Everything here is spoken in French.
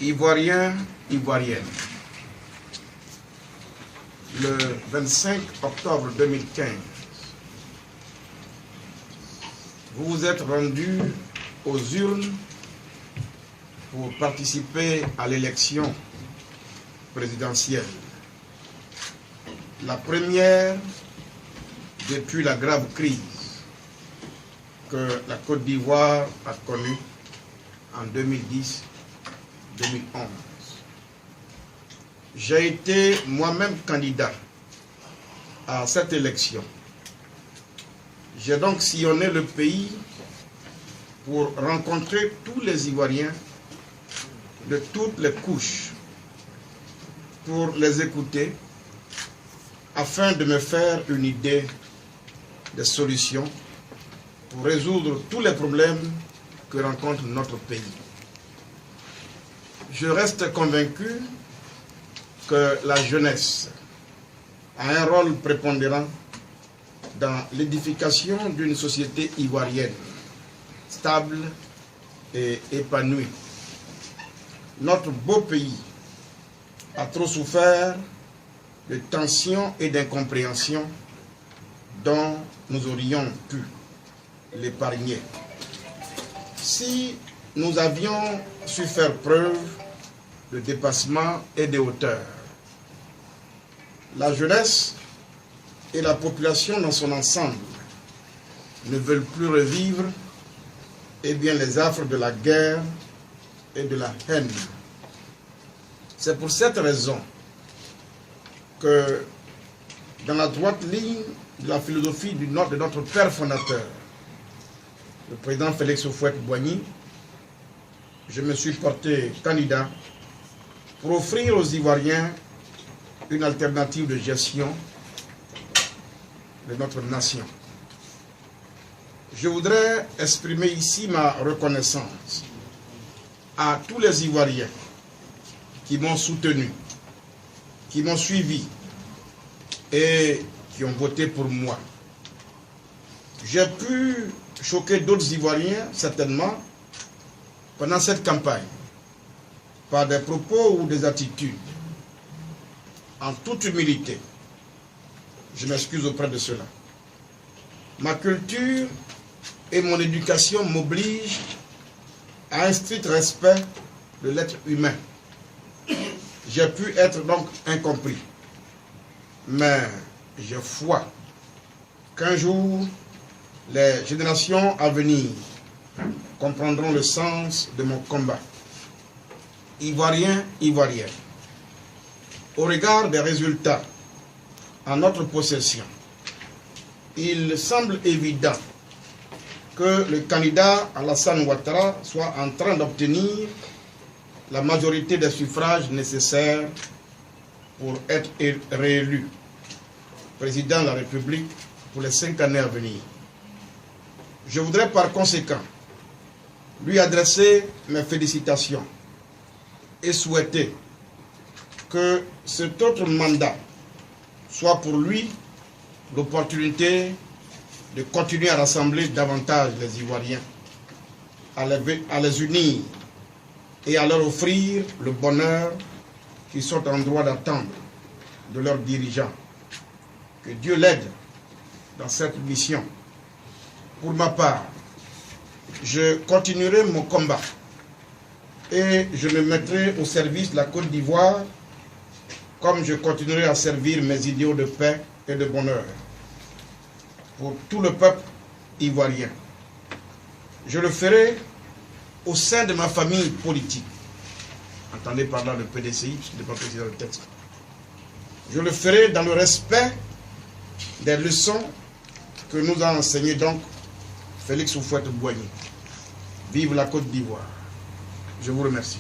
Ivoiriens, Ivoiriennes, le 25 octobre 2015, vous vous êtes rendus aux urnes pour participer à l'élection présidentielle. La première depuis la grave crise que la Côte d'Ivoire a connue en 2010-2011. J'ai été moi-même candidat à cette élection. J'ai donc sillonné le pays pour rencontrer tous les Ivoiriens de toutes les couches, pour les écouter, afin de me faire une idée des solutions pour résoudre tous les problèmes que rencontre notre pays. Je reste convaincu que la jeunesse a un rôle prépondérant dans l'édification d'une société ivoirienne stable et épanouie. Notre beau pays a trop souffert de tensions et d'incompréhensions dont nous aurions pu l'épargner. Si nous avions su faire preuve de dépassement et de hauteur, la jeunesse et la population dans son ensemble ne veulent plus revivre les affres de la guerre et de la haine. C'est pour cette raison que, dans la droite ligne de la philosophie de notre père fondateur, le président Félix Houphouët-Boigny, je me suis porté candidat pour offrir aux Ivoiriens une alternative de gestion de notre nation. Je voudrais exprimer ici ma reconnaissance à tous les Ivoiriens qui m'ont soutenu, qui m'ont suivi et qui ont voté pour moi. J'ai pu choquer d'autres Ivoiriens, certainement, pendant cette campagne, par des propos ou des attitudes. En toute humilité, je m'excuse auprès de cela. Ma culture et mon éducation m'obligent à un strict respect de l'être humain. J'ai pu être donc incompris. Mais j'ai foi qu'un jour, les générations à venir comprendront le sens de mon combat. Ivoiriens, Ivoiriennes, au regard des résultats en notre possession, il semble évident que le candidat Alassane Ouattara soit en train d'obtenir la majorité des suffrages nécessaires pour être réélu président de la République pour les 5 années à venir. Je voudrais par conséquent lui adresser mes félicitations et souhaiter que cet autre mandat soit pour lui l'opportunité de continuer à rassembler davantage les Ivoiriens, à les unir et à leur offrir le bonheur qu'ils sont en droit d'attendre de leurs dirigeants. Que Dieu l'aide dans cette mission. Pour ma part, je continuerai mon combat et je me mettrai au service de la Côte d'Ivoire comme je continuerai à servir mes idéaux de paix et de bonheur pour tout le peuple ivoirien. Je le ferai au sein de ma famille politique. Entendez par là le PDCI, je ne vais pas préciser le texte. Je le ferai dans le respect des leçons que nous a enseignées donc Félix Houphouët-Boigny. Vive la Côte d'Ivoire. Je vous remercie.